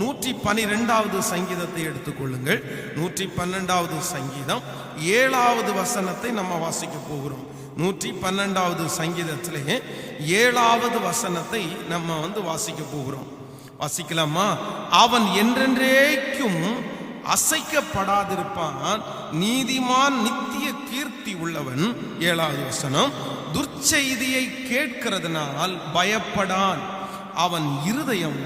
112வது சங்கீதத்தை எடுத்துக்கொள்ளுங்கள். 112வது சங்கீதம் 7வது வசனத்தை நம்ம வாசிக்க போகிறோம். 112வது சங்கீதத்திலே 7வது வசனத்தை நம்ம வாசிக்க போகிறோம். வாசிக்கலாமா? அவன் என்றென்றைக்கும் அசைக்கப்படாதிருப்பான், நீதிமான் நித்திய கீர்த்தி உள்ளவன். 7வது வசனம், துர்ச்செய்தியை கேட்கிறதுனால் பயப்படான், அவன் இருதயம்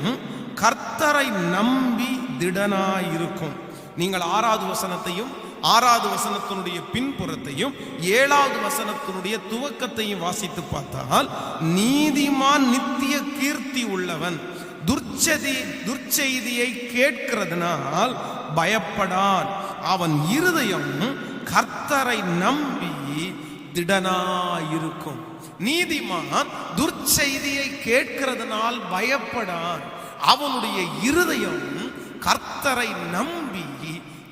கர்த்தரை நம்பி திடனாயிருக்கும். நீங்கள் 6வது வசனத்தையும் 6வது வசனத்தினுடைய பின்புறத்தையும் 7வது வசனத்தினுடைய துவக்கத்தையும் வாசித்து பார்த்தால், நீதிமான் நித்திய கீர்த்தி உள்ளவன், துர்ச்செய்தியை கேட்கிறதுனால் பயப்படான், அவன் இருதயம் கர்த்தரை நம்பி திடனாயிருக்கும். நீதிமான் துர்ச்செய்தியை கேட்கிறதுனால் பயப்படான், அவனுடைய இருதயம் கர்த்தரை நம்பி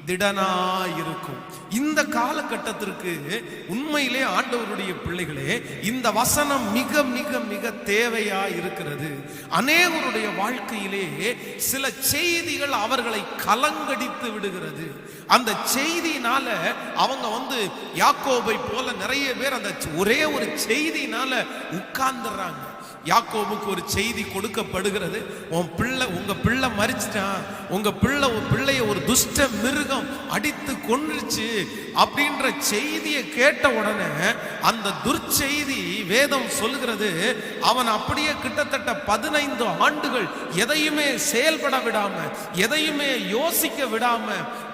திடனாயிருக்கும். இந்த காலகட்டத்திற்கு உண்மையிலே ஆண்டவருடைய பிள்ளைகளே, இந்த வசனம் மிக மிக மிக தேவையா இருக்கிறது. அநேகருடைய வாழ்க்கையிலே சில செய்திகள் அவர்களை கலங்கடித்து விடுகிறது. அந்த செய்தியினால அவங்க யாக்கோபை போல நிறைய பேர் அந்த ஒரே ஒரு செய்தியினால உட்கார்ந்துடுறாங்க. யாக்கோபுக்கு ஒரு செய்தி கொடுக்கப்படுகிறது, உங்க பிள்ளை மரிச்சிட்டான், உங்க பிள்ளைய ஒரு துஷ்ட மிருகம் அடித்து கொன்றுச்சு அப்படின்ற செய்தியை கேட்ட உடனே அந்த துர்ச்செய்தி வேதம் சொல்லுகிறது, அவன் அப்படியே கிட்டத்தட்ட 15 ஆண்டுகள் எதையுமே செயல்பட விடாம, எதையுமே யோசிக்க விடாம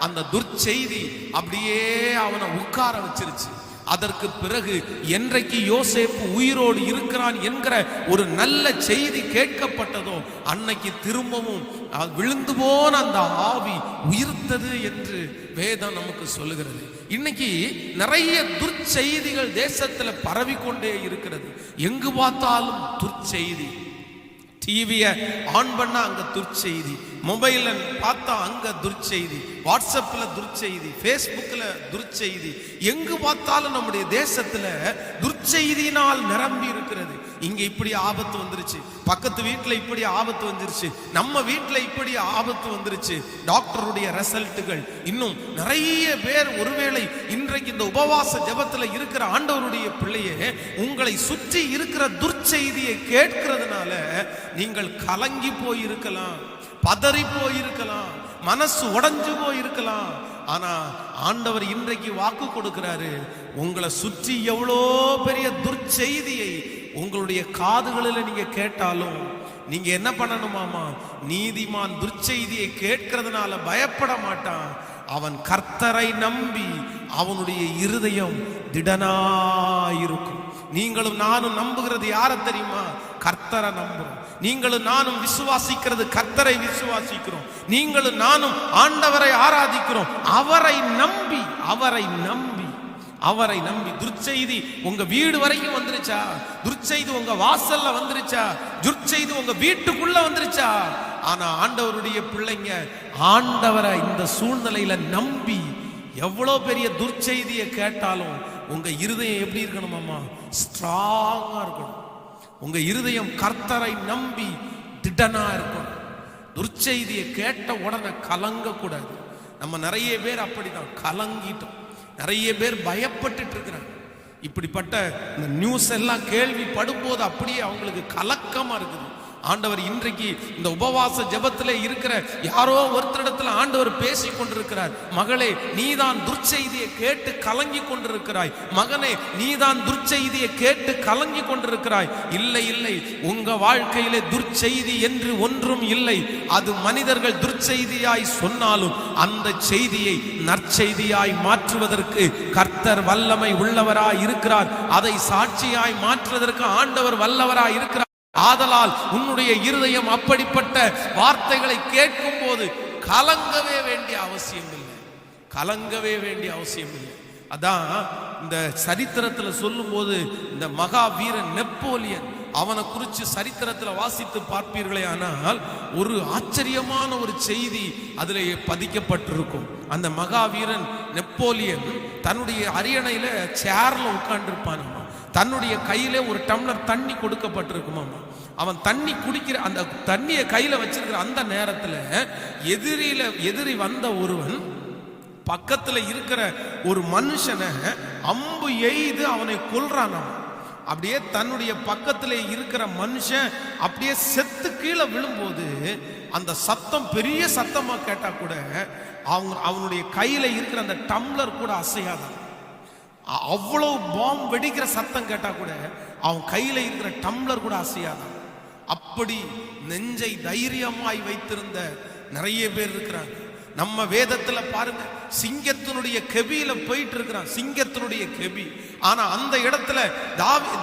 அந்த துர்ச்செய்தி அப்படியே அவனை உட்கார வச்சிருச்சு. அதற்கு பிறகு என்றைக்கு யோசேப்பு உயிரோடு இருக்கிறான் என்கிற ஒரு நல்ல செய்தி கேட்கப்பட்டதோ, அன்னைக்கு திரும்பவும் விழுந்து போன அந்த ஆவி உயிர்த்தது என்று வேதம் நமக்கு சொல்லுகிறது. இன்னைக்கு நிறைய துர்ச்செய்திகள் தேசத்துல பரவிக்கொண்டே இருக்கிறது. எங்கு பார்த்தாலும் துர்ச்செய்தி. டிவியை ஆன் பண்ணா அங்க துர்ச்செய்தி, மொபைல்ல பார்த்தா அங்க துர்ச்செய்தி, வாட்ஸ்அப்ல துர்ச்செய்தி, ஃபேஸ்புக்ல துர்ச்செய்தி. எங்கு பார்த்தாலும் நம்முடைய தேசத்துல துர்ச்செய்தியினால் நிரம்பி இருக்கிறது. இங்க இப்படி ஆபத்து வந்துருச்சு, பக்கத்து வீட்டுல இப்படி ஆபத்து வந்துருச்சு, நம்ம வீட்டுல இப்படி ஆபத்து வந்துருச்சு, டாக்டருடைய ரிசல்ட்டுகள். இன்னும் நிறைய பேர் ஒருவேளை இன்றைக்கு இந்த உபவாச ஜெபத்துல இருக்கிற ஆண்டவருடைய பிள்ளையே, உங்களை சுற்றி இருக்கிற துர்ச்செய்தியை கேட்கிறதுனால நீங்கள் கலங்கி போயிருக்கலாம், பதறி போயிருக்கலாம், மனசு உடைஞ்சு போயிருக்கலாம். ஆனா ஆண்டவர் இன்றைக்கு வாக்கு கொடுக்கிறாரு, உங்களை சுற்றி எவ்வளோ பெரிய துர்ச்செய்தியை உங்களுடைய காதுகளில் நீங்க கேட்டாலும் நீங்க என்ன பண்ணணுமாமா? நீதிமான் துர்ச்செய்தியை கேட்கிறதுனால பயப்பட மாட்டான், அவன் கர்த்தரை நம்பி அவனுடைய இருதயம் திடனாயிருக்கும். நீங்களும் நானும் நம்புகிறது யாரை தெரியுமா? கர்த்தரை நம்புறோம். நீங்களும் நானும் விசுவாசிக்கிறது கர்த்தரை விசுவாசிக்கிறோம். நீங்களும் நானும் ஆண்டவரை ஆராதிக்கிறோம். அவரை நம்பி துர்ச்செய்தி உங்க வீடு வரைக்கும் வந்துருச்சா? துர்ச்செய்தி உங்க வாசல்ல வந்துருச்சா? துர்ச்செய்தி உங்க வீட்டுக்குள்ள வந்துருச்சா? ஆனா ஆண்டவருடைய பிள்ளைங்க ஆண்டவரை இந்த சூழ்நிலையில நம்பி எவ்வளவு பெரிய துர்ச்செய்தியை கேட்டாலும் உங்க இருதயம் எப்படி இருக்கணுமாமா? ஸ்ட்ராங்கா இருக்கணும். உங்க இருதயம் கர்த்தரை நம்பி திடனா இருக்கணும். துர்ச்செய்தியை கேட்ட உடனே கலங்க கூடாது. நம்ம நிறைய பேர் அப்படிதான் கலங்கிட்டோம். நிறைய பேர் பயப்பட்டுட்டு இருக்கிறாங்க. இப்படிப்பட்ட இந்த நியூஸ் எல்லாம் கேள்விப்படும் போது அப்படியே அவங்களுக்கு கலக்கமா இருக்குது. ஆண்டவர் இன்றைக்கு இந்த உபவாச ஜெபத்திலே இருக்கிற யாரோ ஒருத்தரிடத்துல ஆண்டவர் பேசி கொண்டிருக்கிறார். மகளே, நீதான் துர்ச்செய்தியை கேட்டு கலங்கி கொண்டிருக்கிறாய். மகனே, நீதான் துர்ச்செய்தியை கேட்டு கலங்கி கொண்டிருக்கிறாய். இல்லை இல்லை, உங்க வாழ்க்கையிலே துர்ச்செய்தி என்று ஒன்றும் இல்லை. அது மனிதர்கள் துர்ச்செய்தியாய் சொன்னாலும் அந்த செய்தியை நற்செய்தியாய் மாற்றுவதற்கு கர்த்தர் வல்லமை உள்ளவராய் இருக்கிறார். அதை சாட்சியாய் மாற்றுவதற்கு ஆண்டவர் வல்லவராய் இருக்கிறார். ஆதலால் உன்னுடைய இருதயம் அப்படிப்பட்ட வார்த்தைகளை கேட்கும் போது கலங்கவே வேண்டிய அவசியம் இல்லை. அதான் இந்த சரித்திரத்துல சொல்லும் போது இந்த மகா வீரன் நெப்போலியன், அவனை குறித்து சரித்திரத்துல வாசித்து பார்ப்பீர்களே ஆனால் ஒரு ஆச்சரியமான ஒரு செய்தி அதிலே பதிக்கப்பட்டிருக்கும். அந்த மகா வீரன் நெப்போலியன் தன்னுடைய அரியணையில சேர்ல உட்கார்ந்து இருப்பான். தன்னுடைய கையிலே ஒரு டம்ளர் தண்ணி கொடுக்கப்பட்டிருக்குமாமா. அவன் தண்ணி குடிக்கிற அந்த தண்ணியை கையில வச்சிருக்கிற அந்த நேரத்துல எதிரி வந்த ஒருவன் பக்கத்துல இருக்கிற ஒரு மனுஷனை அம்பு எய்து அவனை கொல்றானாம். அப்படியே தன்னுடைய பக்கத்துல இருக்கிற மனுஷன் அப்படியே செத்து கீழே விழும்போது அந்த சத்தம் பெரிய சத்தமா கேட்டா கூட அவனுடைய கையில இருக்கிற அந்த டம்ளர் கூட அசையாதான். அவ்வளவு பாம்பு வெடிக்கிற சத்தம் கேட்டா கூட அவன் கையில இருக்கிற டம்ளர் கூட அசையாதான். அப்படி நெஞ்சை தைரியமாய் வைத்திருந்த நிறைய பேர் இருக்கிறாங்க. நம்ம வேதத்துல பாருங்க, சிங்கத்தினுடைய கெபியில போயிட்டு இருக்கிறான், சிங்கத்தினுடைய கெபி. ஆனா அந்த இடத்துல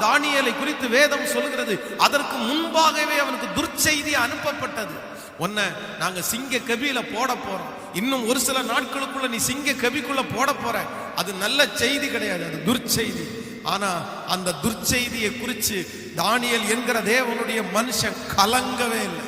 தானியேலை குறித்து வேதம் சொல்கிறது, அதற்கு முன்பாகவே அவனுக்கு துர்ச்செய்தி அனுப்பப்பட்டது. உன்னை நாங்க சிங்க கெபியில போட போறோம், இன்னும் ஒரு சில நாட்களுக்குள்ள நீ சிங்க கெபிக்குள்ள போட போற. அது நல்ல செய்தி கிடையாது, அது துர்ச்செய்தி. ஆனா அந்த துர்ச்செய்தியை குறித்து தானியேல் என்கிற தேவனுடைய மனுஷன் கலங்கவே இல்லை.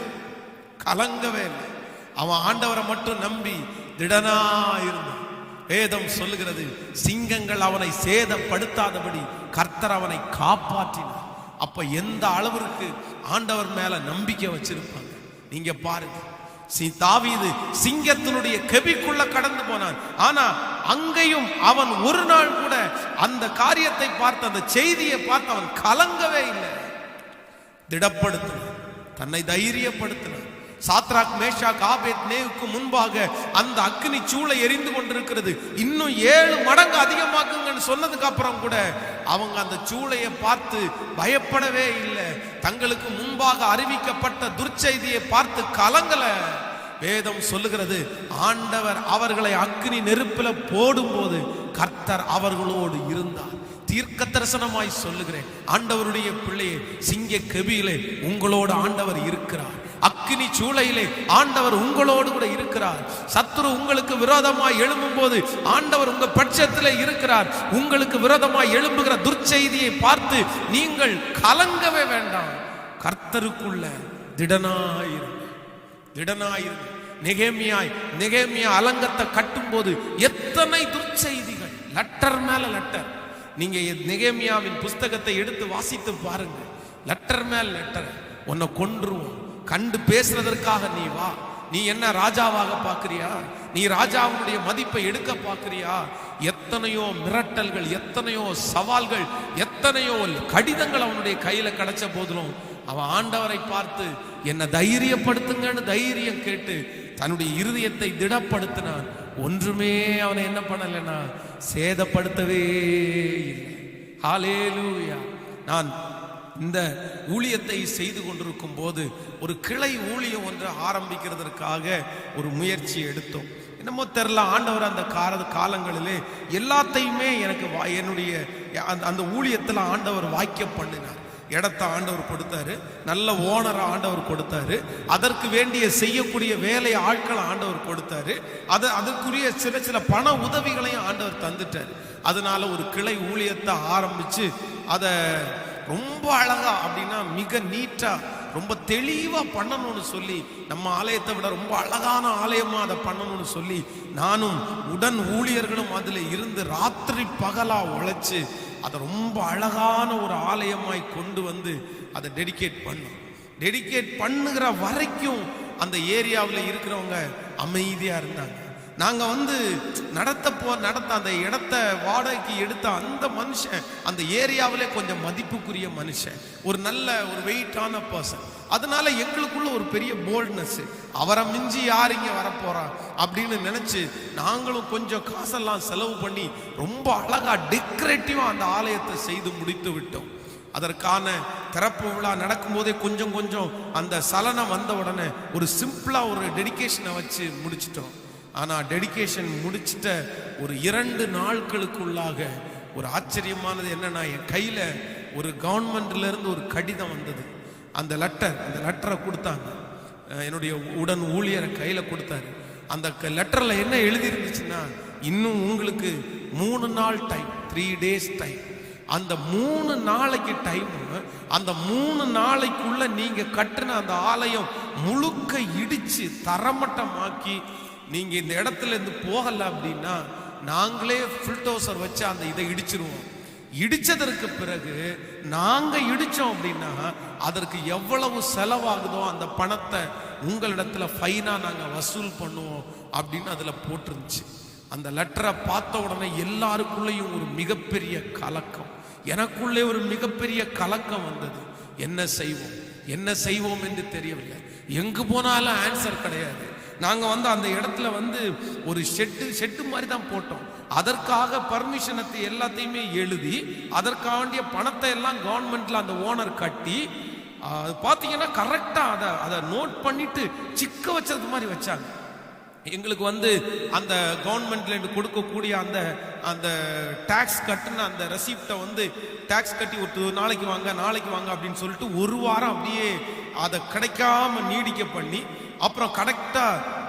அவன் ஆண்டவரை மட்டும் நம்பி திடனாயிருந்தான். வேதம் சொல்லுகிறது, சிங்கங்கள் அவனை சேதப்படுத்தாதபடி கர்த்தர் அவனை காப்பாற்றினார். அப்ப எந்த அளவிற்கு ஆண்டவர் மேல நம்பிக்கை வச்சிருப்பாங்க நீங்க பாருங்க. தாவீது சிங்கத்தினுடைய கெபிக்குள்ள கடந்து போனான். ஆனா அங்கேயும் அவன் ஒரு நாள் கூட அந்த காரியத்தை பார்த்து, அந்த செய்தியை பார்த்து அவன் கலங்கவே இல்லை. திடப்படுத்தினான், தன்னை தைரியப்படுத்தினான். சாத்ராக், மேஷாக், ஆபேத்நேகுக்கு முன்பாக அந்த அக்கினி சூளை எரிந்து கொண்டிருக்கிறது. இன்னும் 7 மடங்கு அதிகமாக்குங்கன்னு சொன்னதுக்கு அப்புறம் கூட அவங்க அந்த சூளையை பார்த்து பயப்படவே இல்லை. தங்களுக்கு முன்பாக அறிவிக்கப்பட்ட துர்ச்செய்தியை பார்த்து கலங்கல. வேதம் சொல்லுகிறது, ஆண்டவர் அவர்களை அக்கினி நெருப்பில போடும்போது கர்த்தர் அவர்களோடு இருந்தார். தீர்க்க தரிசனமாய் சொல்லுகிறேன், ஆண்டவருடைய பிள்ளையே, சிங்க கெபியிலே உங்களோடு ஆண்டவர் இருக்கிறார். அக்கினி சூளையிலே ஆண்டவர் உங்களோடு கூட இருக்கிறார். சத்துரு உங்களுக்கு விரோதமாய் எழும்பும் போது ஆண்டவர் உங்க பட்சத்திலே இருக்கிறார். உங்களுக்கு விரோதமாய் எழும்புகிற துர்ச்செய்தியை பார்த்து நீங்கள் கலங்கவே வேண்டாம். கர்த்தருக்குள்ள திடனாயிரு. நெகேமியா அலங்கத்தை கட்டும் போது எத்தனை துர்ச்செய்திகள், லெட்டர் மேல லெட்டர். நீங்க நெகேமியாவின் புஸ்தகத்தை எடுத்து வாசித்து பாருங்க. லெட்டர் மேல லெட்டர். உன்னை கொன்றுவோம், கண்டு பேசுறதற்காக நீ வா. நீ என்ன ராஜாவாக பார்க்கிறியா? நீ ராஜாவுடைய மதிப்பை எடுக்க பார்க்கிறியா? எத்தனையோ மிரட்டல்கள், எத்தனையோ சவால்கள், எத்தனையோ கடிதங்கள் அவனுடைய கையில கிடைச்ச போதிலும் அவன் ஆண்டவரை பார்த்து என்ன தைரியப்படுத்துங்கன்னு தைரியம் கேட்டு தன்னுடைய இருதயத்தை திடப்படுத்தினான். ஒன்றுமே அவனை என்ன பண்ணலைன்னா சேதப்படுத்தவே இல்லை. ஹல்லேலூயா. நான் இந்த ஊழியத்தை செய்து கொண்டிருக்கும் போது ஒரு கிளை ஊழியம் ஒன்று ஆரம்பிக்கிறதற்காக ஒரு முயற்சி எடுத்தோம். என்னமோ தெரியல, ஆண்டவர் அந்த காலங்களிலே எல்லாத்தையுமே எனக்கு என்னுடைய அந்த ஊழியத்தில் ஆண்டவர் வாக்கியம் பண்ணினார். இடத்த ஆண்டவர் கொடுத்தாரு, நல்ல ஓனரை ஆண்டவர் கொடுத்தாரு, அதற்கு வேண்டிய செய்யக்கூடிய வேலை ஆட்களை ஆண்டவர் கொடுத்தாரு, அதற்குரிய சில பண உதவிகளையும் ஆண்டவர் தந்துட்டாரு. அதனால ஒரு கிளை ஊழியத்தை ஆரம்பிச்சு அதை ரொம்ப அழகா, அப்படின்னா மிக நீட்டா, ரொம்ப தெளிவா பண்ணணும்னு சொல்லி, நம்ம ஆலயத்தை விட ரொம்ப அழகான ஆலயமா அதை பண்ணணும்னு சொல்லி நானும் உடன் ஊழியர்களும் அதுல இருந்து ராத்திரி பகலா உழைச்சு அதை ரொம்ப அழகான ஒரு ஆலயமாய் கொண்டு வந்து அதை டெடிகேட் பண்ணுகிற வரைக்கும் அந்த ஏரியாவில் இருக்கிறவங்க அமைதியா இருந்தாங்க. நாங்க நடத்த அந்த இடத்த வாடகைக்கு எடுத்த அந்த மனுஷன் அந்த ஏரியாவிலே கொஞ்சம் மதிப்புக்குரிய மனுஷன், ஒரு வெயிட்டான பர்சன். அதனால எங்களுக்குள்ள ஒரு பெரிய போல்ட்னஸ், அவரை மிஞ்சி யார் இங்க வரப்போறா அப்படின்னு நினைச்சு நாங்களும் கொஞ்சம் காசெல்லாம் செலவு பண்ணி ரொம்ப அழகா டெக்கரேட்டிவா அந்த ஆலயத்தை செய்து முடித்து விட்டோம். அதற்கான திறப்பு விழா நடக்கும் போதே கொஞ்சம் அந்த சலனம் வந்த உடனே ஒரு சிம்பிளா ஒரு டெடிகேஷனை வச்சு முடிச்சிட்டோம். ஆனா டெடிகேஷன் முடிச்சிட்ட ஒரு 2 நாட்களுக்குள்ளாக ஒரு ஆச்சரியமானது என்னன்னா, என் கையில ஒரு கவர்மெண்ட்ல இருந்து ஒரு கடிதம் வந்தது. அந்த லெட்டரை கொடுத்தாங்க, என்னுடைய உடன் ஊழியரை கையில கொடுத்தாரு. அந்த லெட்டர்ல என்ன எழுதி இருந்துச்சுன்னா, இன்னும் உங்களுக்கு 3 நாள் டைம், 3 days டைம். அந்த 3 நாளைக்கு டைம், அந்த 3 நாளைக்குள்ள நீங்க கட்டின அந்த ஆலயம் முழுக்க இடிச்சு தரமட்டமாக்கி நீங்க இந்த இடத்துல இருந்து போகல அப்படின்னா நாங்களே புல்டோசர் வச்சு அந்த இதை இடிச்சிருவோம். இடிச்சதற்கு பிறகு நாங்க இடிச்சோம் அப்படின்னா அதற்கு எவ்வளவு செலவாகுதோ அந்த பணத்தை உங்களிடத்துல ஃபைனா நாங்க வசூல் பண்ணுவோம் அப்படின்னு அதுல போட்டிருந்துச்சு. அந்த லெட்டரை பார்த்த உடனே எல்லாருக்குள்ளேயும் ஒரு மிகப்பெரிய கலக்கம், எனக்குள்ளே ஒரு மிகப்பெரிய கலக்கம் வந்தது. என்ன செய்வோம் என்ன செய்வோம் என்று தெரியவில்லை. எங்கு போனாலும் ஆன்சர் கிடையாது. நாங்க அந்த இடத்துல ஒரு ஷெட்டு மாதிரி தான் போட்டோம். அதற்காக பர்மிஷனத்தை எல்லாத்தையுமே எழுதி அதற்காண்டிய பணத்தை எல்லாம் கவர்மெண்ட்ல அந்த ஓனர் கட்டி பாத்தீங்கன்னா கரெக்டா அதை நோட் பண்ணிட்டு சிக்க வச்சது மாதிரி வச்சாங்க. எங்களுக்கு அந்த கவர்மெண்ட்ல இருந்து கொடுக்கக்கூடிய அந்த டாக்ஸ் கட்டுன அந்த ரெசிப்டை டாக்ஸ் கட்டி ஒரு நாளைக்கு வாங்க அப்படின்னு சொல்லிட்டு ஒரு வாரம் அப்படியே அதை கிடைக்காம நீடிக்க பண்ணி அப்புறம் கரெக்டா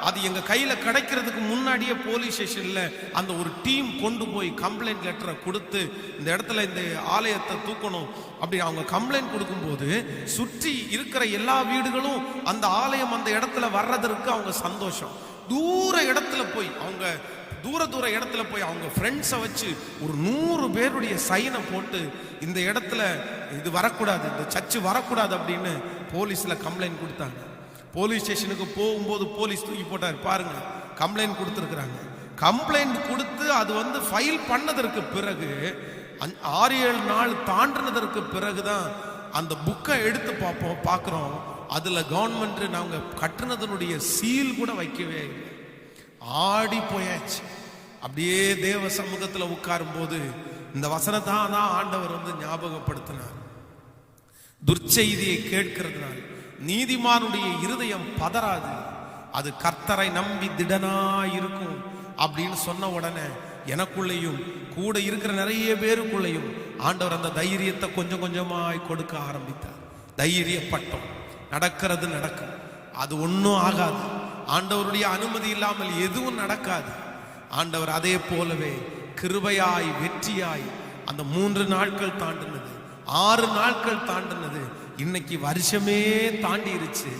அது எங்க கையில கிடைக்கிறதுக்கு முன்னாடியே போலீஸ் ஸ்டேஷன்ல அந்த ஒரு டீம் கொண்டு போய் கம்ப்ளைண்ட் லெட்டரை கொடுத்து இந்த இடத்துல இந்த ஆலயத்தை தூக்கணும் அப்படி அவங்க கம்ப்ளைண்ட் கொடுக்கும்போது சுற்றி இருக்கிற எல்லா வீடுகளும் அந்த ஆலயம் அந்த இடத்துல வர்றதற்கு அவங்க சந்தோஷம். தூர இடத்துல போய் அவங்க ஃப்ரெண்ட்ஸை வச்சு ஒரு 100 பேருடைய சைனை போட்டு இந்த இடத்துல இது வரக்கூடாது, இந்த சர்ச்சு வரக்கூடாது அப்படின்னு போலீஸ்ல கம்ப்ளைண்ட் கொடுத்தாங்க. போலீஸ் ஸ்டேஷனுக்கு போகும்போது போலீஸ் தூக்கி போட்டார். பாருங்க, கம்ப்ளைண்ட் கொடுத்துருக்குறாங்க. கம்ப்ளைண்ட் கொடுத்து அது ஃபைல் பண்ணதற்கு பிறகு 6-7 நாள் தாண்டினதற்கு பிறகுதான் அந்த புக்கை எடுத்து பார்க்குறோம். அதுல கவர்மெண்ட் நாங்க கட்டுனதனுடைய சீல் கூட வைக்கவே இல்லை. ஆடி போயாச்சு. அப்படியே தேவ சமூகத்துல உட்காரும் போது இந்த வசனத்தை தான் ஆண்டவர் ஞாபகப்படுத்தினார். துர்ச்செய்தியை கேட்கிறதுனால நீதிமானுடைய இருதயம் பதறாது, அது கர்த்தரை நம்பி திடனா இருக்கும் அப்படின்னு சொன்ன உடனே எனக்குள்ளேயும் கூட இருக்கிற நிறைய பேருக்குள்ளேயும் ஆண்டவர் அந்த தைரியத்தை கொஞ்சம் கொஞ்சமாய் கொடுக்க ஆரம்பித்தார். தைரியப்பட்டோம். நடக்கிறது நடக்கும், அது ஒன்றும் ஆகாது. ஆண்டவருடைய அனுமதி இல்லாமல் எதுவும் நடக்காது. ஆண்டவர் அதே போலவே கிருபையாய் வெற்றியாய் அந்த 3 நாட்கள் தாண்டினது, 6 நாட்கள் தாண்டினது, இன்னைக்கு வருஷமே தாண்டிருச்சு.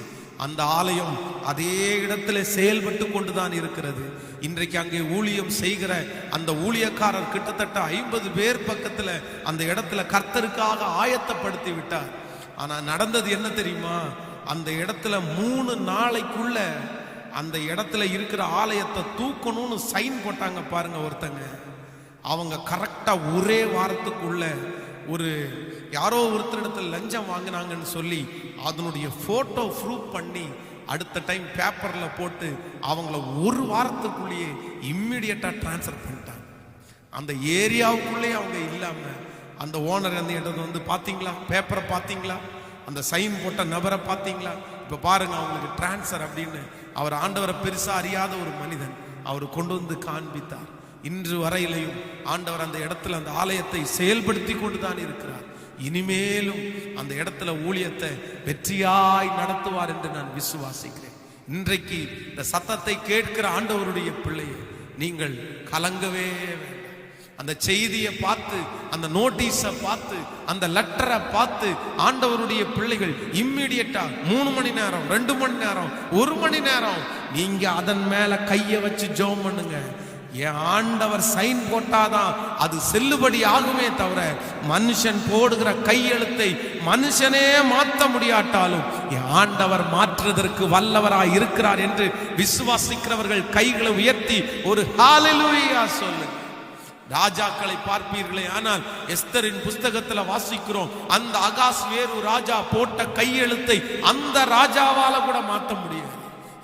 அந்த ஆலயம் அதே இடத்துல செயல்பட்டு கொண்டுதான் இருக்கிறது. இன்றைக்கு அங்கே ஊழியம் செய்கிற அந்த ஊழியக்காரர் கிட்டத்தட்ட 50 பேர் பக்கத்துல அந்த இடத்துல கர்த்தருக்காக ஆயத்தப்படுத்தி விட்டார். ஆனா நடந்தது என்ன தெரியுமா? அந்த இடத்துல 3 நாளைக்குள்ள அந்த இடத்துல இருக்கிற ஆலயத்தை தூக்கணும்னு சைன் போட்டாங்க பாருங்க ஒருத்தங்க. அவங்க கரெக்டா ஒரே வாரத்துக்குள்ள யாரோ ஒருத்தரிடத்துல லஞ்சம் வாங்கினாங்கன்னு சொல்லி அதனுடைய போட்டோ ப்ரூவ் பண்ணி அடுத்த டைம் பேப்பர்ல போட்டு அவங்கள ஒரு வாரத்துக்குள்ளேயே இம்மிடியட்டா டிரான்ஸ்ஃபர் பண்ணிட்டாங்க. அந்த ஏரியாவுக்குள்ளே அவங்க இல்லாம அந்த ஓனர் அந்த இடத்துல பாத்தீங்களா, பேப்பரை பாத்தீங்களா, அந்த சைன் போட்ட நபரை பாத்தீங்களா, இப்ப பாருங்க அவங்களுக்கு டிரான்ஸ்ஃபர் அப்படின்னு அவர் ஆண்டவரை பெருசா அறியாத ஒரு மனிதன் அவர் கொண்டு காண்பித்தார். இன்று வரையிலையும் ஆண்டவர் அந்த இடத்துல அந்த ஆலயத்தை செயல்படுத்தி கொண்டுதான் இருக்கிறார். இனிமேலும் அந்த இடத்துல ஊழியத்தை வெற்றியாய் நடத்துவார் என்று நான் விசுவாசிக்கிறேன். இன்றைக்கு இந்த சத்தத்தை கேட்கிற ஆண்டவருடைய பிள்ளையை நீங்கள் கலங்கவே வேண்டாம். அந்த செய்தியை பார்த்து, அந்த நோட்டீஸை பார்த்து, அந்த லெட்டரை பார்த்து ஆண்டவருடைய பிள்ளைகள் இம்மிடியட்டா 3 மணி நேரம், 2 மணி நேரம், 1 மணி நேரம் நீங்க அதன் மேல கையை வச்சு ஜெபம் பண்ணுங்க. என் ஆண்டவர் சைன் போட்டாதான் அது செல்லுபடி ஆகுமே தவிர மனுஷன் போடுகிற கையெழுத்தை மனுஷனே மாற்ற முடியாட்டாலும் என் ஆண்டவர் மாற்றுவதற்கு வல்லவராய் இருக்கிறார் என்று விசுவாசிக்கிறவர்கள் கைகளை உயர்த்தி ஒரு ஹalleluya சொல்லுங்க. ராஜாக்களை பார்ப்பீர்களே, ஆனால் எஸ்தரின் புஸ்தகத்துல வாசிக்கிறோம், அந்த அகாஸ்வேரு ராஜா போட்ட கையெழுத்தை அந்த ராஜாவால கூட மாற்ற முடியாது.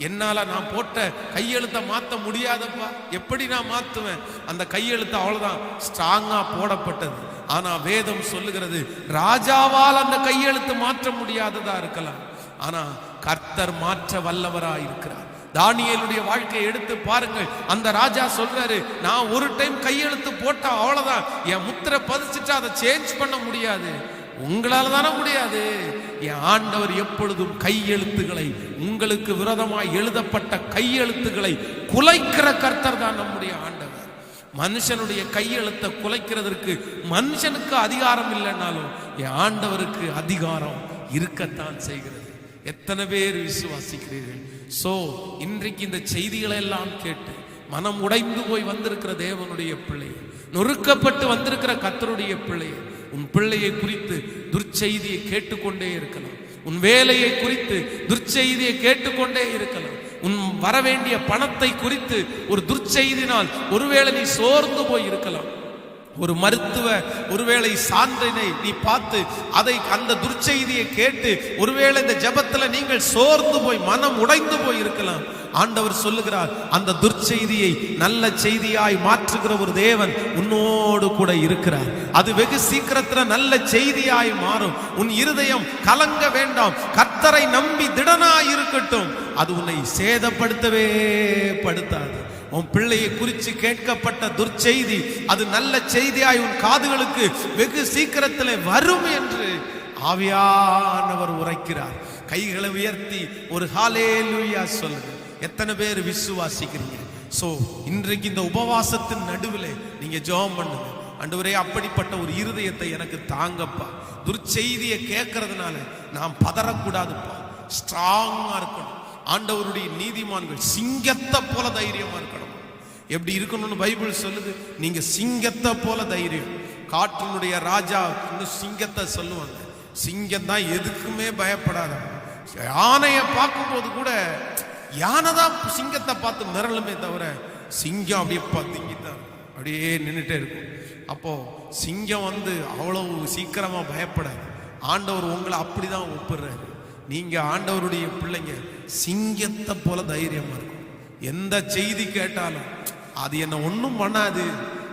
என்னால நான் போட்ட கையெழுத்தை மாற்ற முடியாதப்பா, எப்படி நான் மாத்துவேன்? அந்த கையெழுத்து அவ்வளவுதான் ஸ்ட்ராங்கா போடப்பட்டது. ஆனா வேதம் சொல்லுகிறது ராஜாவால் அந்த கையெழுத்து மாற்ற முடியாததா இருக்கலாம், ஆனா கர்த்தர் மாற்ற வல்லவராய் இருக்கிறார். தானியேலுடைய வாழ்க்கையை எடுத்து பாருங்கள். அந்த ராஜா சொல்றாரு, நான் ஒரு டைம் கையெழுத்து போட்டா அவ்வளவுதான், என் முத்திரை பதிச்சுட்டு அதை சேஞ்ச் பண்ண முடியாது. உங்களால தானே முடியாது. என் ஆண்டவர் எப்பொழுதும் கையெழுத்துக்களை, உங்களுக்கு விரோதமாய் எழுதப்பட்ட கையெழுத்துக்களை குலைக்கிற கர்த்தர் தான் நம்முடைய ஆண்டவர். மனுஷனுடைய கையெழுத்தை குலைக்கிறதற்கு மனுஷனுக்கு அதிகாரம் இல்லைன்னாலும் என் ஆண்டவருக்கு அதிகாரம் இருக்கத்தான் செய்கிறது. எத்தனை பேர் விசுவாசிக்கிறீர்கள்? சோ இன்றைக்கு இந்த செய்திகளை எல்லாம் கேட்டு மனம் உடைந்து போய் வந்திருக்கிற தேவனுடைய பிள்ளை, நொறுக்கப்பட்டு வந்திருக்கிற கர்த்தருடைய பிள்ளையை, உன் பிள்ளையை குறித்து துர்ச்செய்தியை கேட்டுக்கொண்டே இருக்கலாம். உன் வேலையை குறித்து துர்ச்செய்தியை கேட்டுக்கொண்டே இருக்கலாம். உன் வரவேண்டிய பணத்தை குறித்து ஒரு துர்ச்செய்தினால் ஒருவேளை நீ சோர்ந்து போய் இருக்கலாம். ஒரு மருத்துவ ஒருவேளை சான்றினை நீ பார்த்து அதை அந்த துர்ச்செய்தியை கேட்டு ஒருவேளை இந்த ஜெபத்துல நீங்கள் சோர்ந்து போய் மனம் உடைந்து போய் இருக்கலாம். ஆண்டவர் சொல்லுகிறார், அந்த துர்ச்செய்தியை நல்ல செய்தியாய் மாற்றுகிற ஒரு தேவன் உன்னோடு கூட இருக்கிறார். அது வெகு சீக்கிரத்துல நல்ல செய்தியாய் மாறும். உன் இருதயம் கலங்க வேண்டாம். கர்த்தரை நம்பி திடனாய் இருக்கட்டும். அது உன்னை சேதப்படுத்தவே படுத்தாது. உன் பிள்ளையை குறித்து கேட்கப்பட்ட துர்ச்செய்தி அது நல்ல செய்தியாய் உன் காதுகளுக்கு வெகு சீக்கிரத்தில் வரும் என்று ஆவியானவர் உரைக்கிறார். கைகளை உயர்த்தி ஒரு ஹல்லேலூயா சொல்லுங்க. எத்தனை பேர் விசுவாசிக்கிறீங்க? சோ இன்றைக்கு இந்த உபவாசத்தின் நடுவில் நீங்க ஜெபம் பண்ணுங்க. ஆண்டவரே, அப்படிப்பட்ட ஒரு இருதயத்தை எனக்கு தாங்கப்பா. துர்ச்செய்தியை கேட்கறதுனால நாம் பதறக்கூடாதுப்பா, ஸ்ட்ராங்கா இருக்கணும். ஆண்டவருடைய நீதிமான்கள் சிங்கத்தை போல தைரியமா இருக்கணும். எப்படி இருக்கணும்னு பைபிள் சொல்லுது. நீங்க சிங்கத்தை போல தைரியம். காற்றினுடைய ராஜா சிங்கத்தை சொல்லுவாங்க. சிங்கம் தான் எதுக்குமே பயப்படாத. யானையை பார்க்கும் போது கூட யானை தான் சிங்கத்தை பார்த்து மிரளுமே தவிர சிங்கம் அப்படியே பதுங்கித்தான் அப்படியே நின்றுட்டே இருக்கும். அப்போ சிங்கம் அவ்வளவு சீக்கிரமா பயப்படாது. ஆண்டவர் உங்களை அப்படிதான் ஒப்புறாரு. நீங்க ஆண்டவருடைய பிள்ளைங்க, சிங்கத்தை போல தைரியமா இருக்கும். எந்த செய்தி கேட்டாலும் அது என்ன ஒன்றும் பண்ணாது,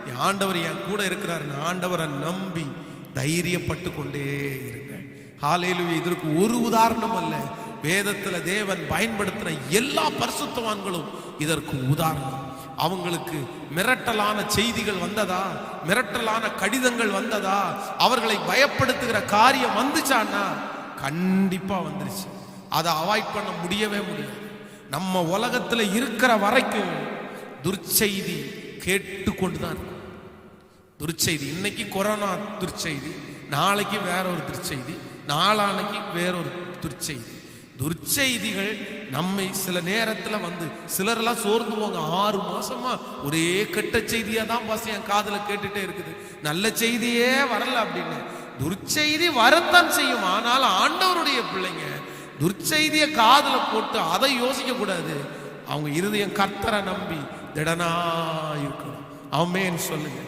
என் ஆண்டவர் என் கூட இருக்கிறார், ஆண்டவரை நம்பி தைரியப்பட்டு கொண்டே இருங்க. ஹல்லேலூயா. இதற்கு ஒரு உதாரணம் அல்ல, வேதத்துல தேவன் பயன்படுத்தின எல்லா பரிசுத்தவான்களும் இதற்கு உதாரணம். அவங்களுக்கு மிரட்டலான செய்திகள் வந்ததா, மிரட்டலான கடிதங்கள் வந்ததா, அவர்களை பயப்படுத்துகிற காரியம் வந்துச்சான்னா கண்டிப்பா வந்துருச்சு. அதை அவாய்ட் பண்ண முடியவே முடியாது. நம்ம உலகத்துல இருக்கிற வரைக்கும் துர்ச்செய்தி கேட்டுக்கொண்டுதான் இருக்கும். துர்ச்செய்தி இன்னைக்கு கொரோனா துர்ச்செய்தி, நாளைக்கு வேற ஒரு துர்ச்செய்தி, நாளானைக்கு வேறொரு துர்ச்செய்தி. துர்ச்செய்திகள் நம்மை சில நேரத்துல சிலரெல்லாம் சோர்ந்து போங்க. 6 மாசமா ஒரே கெட்ட செய்தியா தான் என் காதுல கேட்டுட்டே இருக்குது, நல்ல செய்தியே வரல அப்படின்னு. துர்ச்செய்தி வரத்தான் செய்யும். ஆனால் ஆண்டவருடைய பிள்ளைங்க துர்ச்செய்தியை காதுல போட்டு அதை யோசிக்க கூடாது. அவங்க இருதயம் கர்த்தரை நம்பி திடனா இருக்கணும். ஆமென் சொல்லுங்க.